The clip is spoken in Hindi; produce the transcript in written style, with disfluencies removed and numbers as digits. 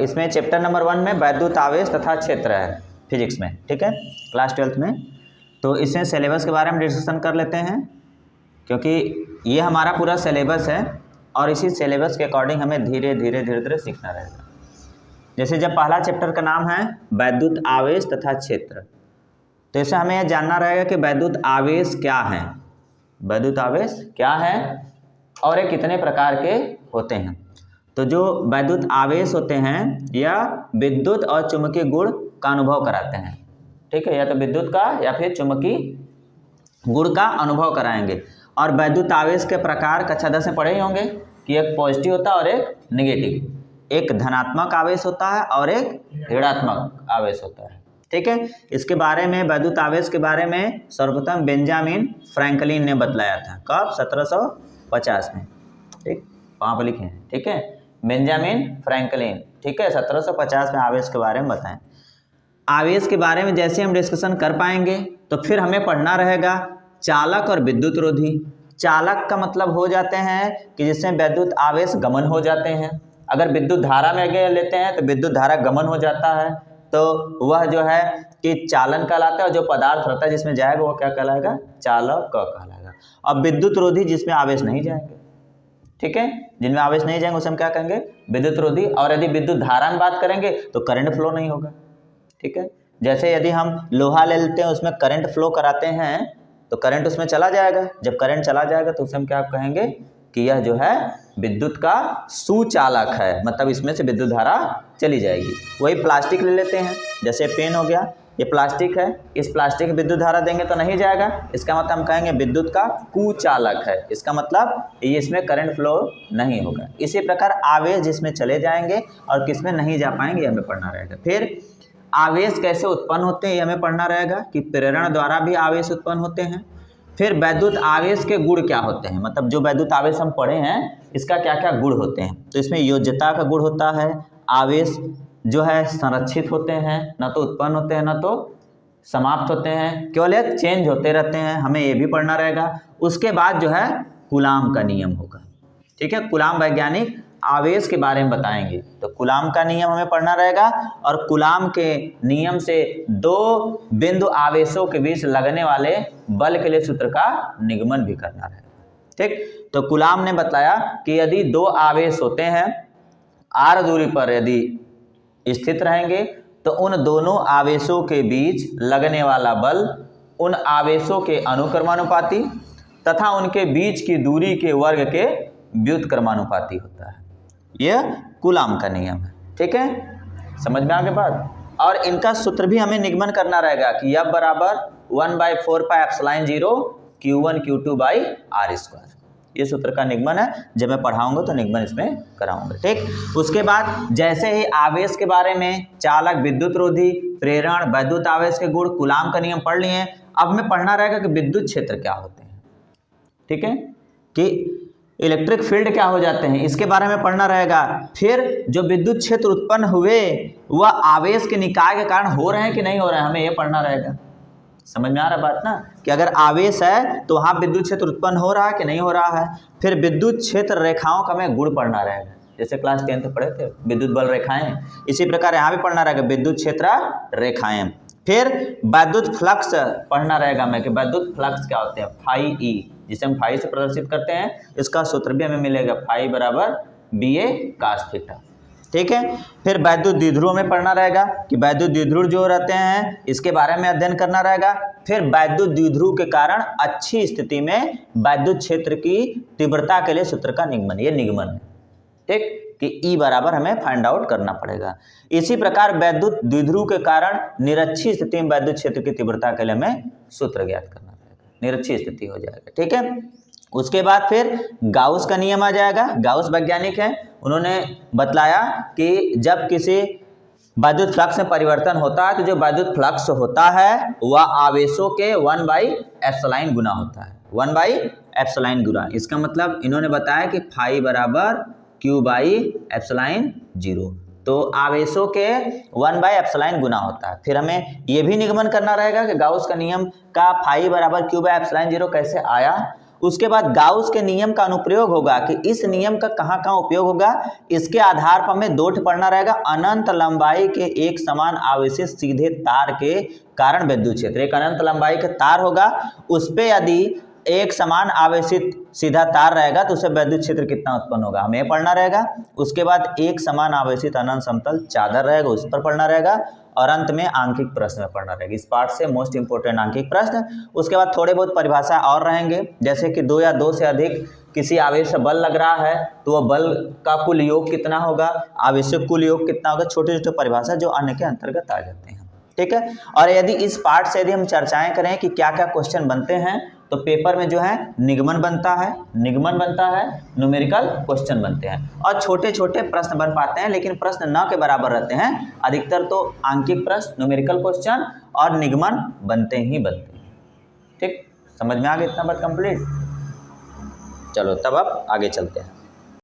इसमें चैप्टर नंबर 1 में वैद्युत आवेश तथा क्षेत्र है फिजिक्स में, ठीक है, क्लास 12th में। तो इसमें सिलेबस के बारे में डिस्कशन कर लेते हैं, क्योंकि ये हमारा पूरा सिलेबस है और इसी सिलेबस के अकॉर्डिंग हमें धीरे धीरे सीखना रहेगा। जैसे जब पहला चैप्टर का नाम है वैद्युत आवेश तथा क्षेत्र, तो इससे हमें यह जानना रहेगा कि वैद्युत आवेश क्या है, वैद्युत आवेश क्या है और ये कितने प्रकार के होते हैं। तो जो वैद्युत आवेश होते हैं यह विद्युत और चुंबकीय गुण का अनुभव कराते हैं, ठीक है, या तो विद्युत का या फिर चुंबकीय गुण का अनुभव कराएंगे। और वैद्युत आवेश के प्रकार कक्षा 10 में पढ़े ही होंगे कि एक पॉजिटिव होता है और एक नेगेटिव, एक धनात्मक आवेश होता है और एक ऋणात्मक आवेश होता है, ठीक है। इसके बारे में वैद्युत आवेश के बारे में सर्वप्रथम बेंजामिन फ्रैंकलिन ने बतलाया था, कब? 1750 में, ठीक, वहाँ पर लिखे हैं, ठीक है, बेंजामिन फ्रैंकलिन, ठीक है, 1750 में आवेश के बारे में बताएं। आवेश के बारे में जैसे हम डिस्कशन कर पाएंगे तो फिर हमें पढ़ना रहेगा चालक और विद्युत रोधी। चालक का मतलब हो जाते हैं कि जिसमें वैद्युत आवेश गमन हो जाते हैं। अगर विद्युत धारा में आगे लेते हैं तो विद्युत धारा गमन हो जाता है, तो वह जो है कि चालन कहलाता है, और जो पदार्थ रहता है जिसमें जाएगा वो क्या कहलाएगा? चालक कहलाएगा। अब विद्युत रोधी जिसमें आवेश नहीं जाएंगे, ठीक है, जिनमें आवेश नहीं जाएंगे उसे हम क्या कहेंगे? विद्युत रोधी। और यदि विद्युत धारा में बात करेंगे तो करंट फ्लो नहीं होगा, ठीक है। जैसे यदि हम लोहा ले लेते हैं उसमें करंट फ्लो कराते हैं तो करंट उसमें चला जाएगा, जब करंट चला जाएगा तो उसे हम क्या कहेंगे कि यह जो है विद्युत का सुचालक है, मतलब इसमें से विद्युत धारा चली जाएगी। वही प्लास्टिक ले लेते हैं, जैसे पेन हो गया, ये प्लास्टिक है, इस प्लास्टिक में विद्युत धारा देंगे तो नहीं जाएगा, इसका मतलब हम कहेंगे विद्युत का कुचालक है, इसका मतलब ये इसमें करंट फ्लो नहीं होगा। इसी प्रकार आवेश जिसमें चले जाएंगे और किसमें नहीं जा पाएंगे हमें पढ़ना रहेगा। फिर आवेश कैसे उत्पन्न होते हैं ये हमें पढ़ना रहेगा कि प्रेरण द्वारा भी आवेश उत्पन्न होते हैं। फिर वैद्युत आवेश के गुण क्या होते हैं, मतलब जो वैद्युत आवेश हम पढ़े हैं इसका क्या क्या गुण होते हैं। तो इसमें योज्यता का गुण होता है, आवेश जो है संरक्षित होते हैं, न तो उत्पन्न होते हैं न तो समाप्त होते हैं, केवल ये चेंज होते रहते हैं, हमें ये भी पढ़ना रहेगा। उसके बाद जो है कूलाम का नियम होगा, ठीक है, कूलाम वैज्ञानिक आवेश के बारे में बताएंगे, तो कूलाम का नियम हमें पढ़ना रहेगा। और कूलाम के नियम से दो बिंदु आवेशों के बीच लगने वाले बल के लिए सूत्र का निगमन भी करना रहेगा, ठीक। तो कूलाम ने बताया कि यदि दो आवेश होते हैं r दूरी पर यदि स्थित रहेंगे तो उन दोनों आवेशों के बीच लगने वाला बल उन आवेशों के अनुक्रमानुपाती तथा उनके बीच की दूरी के वर्ग के व्युत्क्रमानुपाती होता है। यह कूलाम का नियम है, ठीक है, समझ में आगे बात। और इनका सूत्र भी हमें निगमन करना रहेगा कि F बराबर 1/4πε0 Q1 Q2/r²। ये सूत्र का निगमन है, जब मैं पढ़ाऊंगा तो निगमन इसमें कराऊंगा, ठीक। उसके बाद जैसे ही आवेश के बारे में चालक, विद्युत रोधी, प्रेरण, वैद्युत आवेश के गुण, कूलाम का नियम पढ़ लिए, अब हमें पढ़ना रहेगा कि विद्युत क्षेत्र क्या होते हैं, ठीक है, कि इलेक्ट्रिक फील्ड क्या हो जाते हैं, इसके बारे में पढ़ना रहेगा। फिर जो विद्युत क्षेत्र उत्पन्न हुए वह आवेश के निकाय के कारण हो रहे हैं कि नहीं हो रहे हैं, हमें ये पढ़ना रहेगा। समझ में आ रहा बात ना, कि अगर आवेश है तो वहाँ विद्युत क्षेत्र उत्पन्न हो रहा है कि नहीं हो रहा है। फिर विद्युत क्षेत्र रेखाओं का हमें गुण पढ़ना रहेगा, जैसे क्लास 10 पढ़े थे विद्युत बल रेखाएं, इसी प्रकार यहाँ भी पढ़ना रहेगा विद्युत क्षेत्र रेखाएं। फिर वैद्युत फ्लक्स पढ़ना रहेगा हमें कि वैद्युत फ्लक्स क्या होते हैं, फाई ई, जिसे हम फाई से प्रदर्शित करते हैं, इसका सूत्र भी हमें मिलेगा फाई बराबर BA cos थीटा, ठीक है। फिर वैद्युत द्विध्रुव में पढ़ना रहेगा कि वैद्युत द्विध्रुव जो रहते हैं इसके बारे में अध्ययन करना रहेगा। फिर वैद्युत द्विध्रुव के कारण अच्छी स्थिति में वैद्युत क्षेत्र की तीव्रता के लिए सूत्र का निगमन, ये निगमन है, ठीक, कि E बराबर हमें फाइंड आउट करना पड़ेगा। इसी प्रकार वैद्युत द्विध्रुव के कारण निरक्षीय स्थिति में वैद्युत क्षेत्र की तीव्रता के लिए हमें सूत्र ज्ञात करना पड़ेगा, निरक्षीय स्थिति हो जाएगा, ठीक है। उसके बाद फिर गाउस का नियम आ जाएगा। गाउस वैज्ञानिक है, उन्होंने बतलाया कि जब किसी वैद्युत फ्लक्स में परिवर्तन होता है तो जो वैद्युत फ्लक्स होता है वह आवेशों के 1/ε गुना होता है, 1/ε गुना। इसका मतलब इन्होंने बताया कि फाई बराबर Q/ε0, तो आवेशों के 1/ε गुना होता है। फिर हमें यह भी निगमन करना रहेगा कि गाउस का नियम का फाई बराबर Q/ε0 कैसे आया, उसके बाद गाउस के नियम का अनुप्रयोग होगा कि इस नियम का कहाँ कहाँ उपयोग होगा, इसके आधार पर हमें दो पढ़ना रहेगा। अनंत लंबाई के एक समान आवेशित सीधे तार के कारण विद्युत क्षेत्र, एक अनंत लंबाई का तार होगा, उस पर यदि एक समान आवेशित सीधा तार रहेगा तो उससे विद्युत क्षेत्र कितना उत्पन्न होगा, हमें पढ़ना रहेगा। उसके बाद एक समान आवेशित अनंत समतल चादर रहेगा, उस पर पढ़ना रहेगा। और अंत में आंकिक प्रश्न में पढ़ना रहेगा। इस पार्ट से मोस्ट इंपोर्टेंट आंकिक प्रश्न। उसके बाद थोड़े बहुत परिभाषा और रहेंगे, जैसे कि दो या दो से अधिक किसी आवेश से बल लग रहा है तो वह बल का कुल योग कितना होगा, आवेशित कुल योग कितना होगा, छोटे छोटे परिभाषा जो अन्य के अंतर्गत आ जाते हैं। ठीक है। और यदि इस पार्ट से यदि हम चर्चाएं करें कि क्या क्या क्वेश्चन बनते हैं, तो पेपर में जो है निगमन बनता है, न्यूमेरिकल क्वेश्चन बनते हैं और छोटे छोटे प्रश्न बन पाते हैं, लेकिन प्रश्न न के बराबर रहते हैं। अधिकतर तो आंकिक प्रश्न, न्यूमेरिकल क्वेश्चन और निगमन बनते ही बनते हैं। ठीक, समझ में आ गया इतना बात कंप्लीट। चलो तब अब आगे चलते हैं।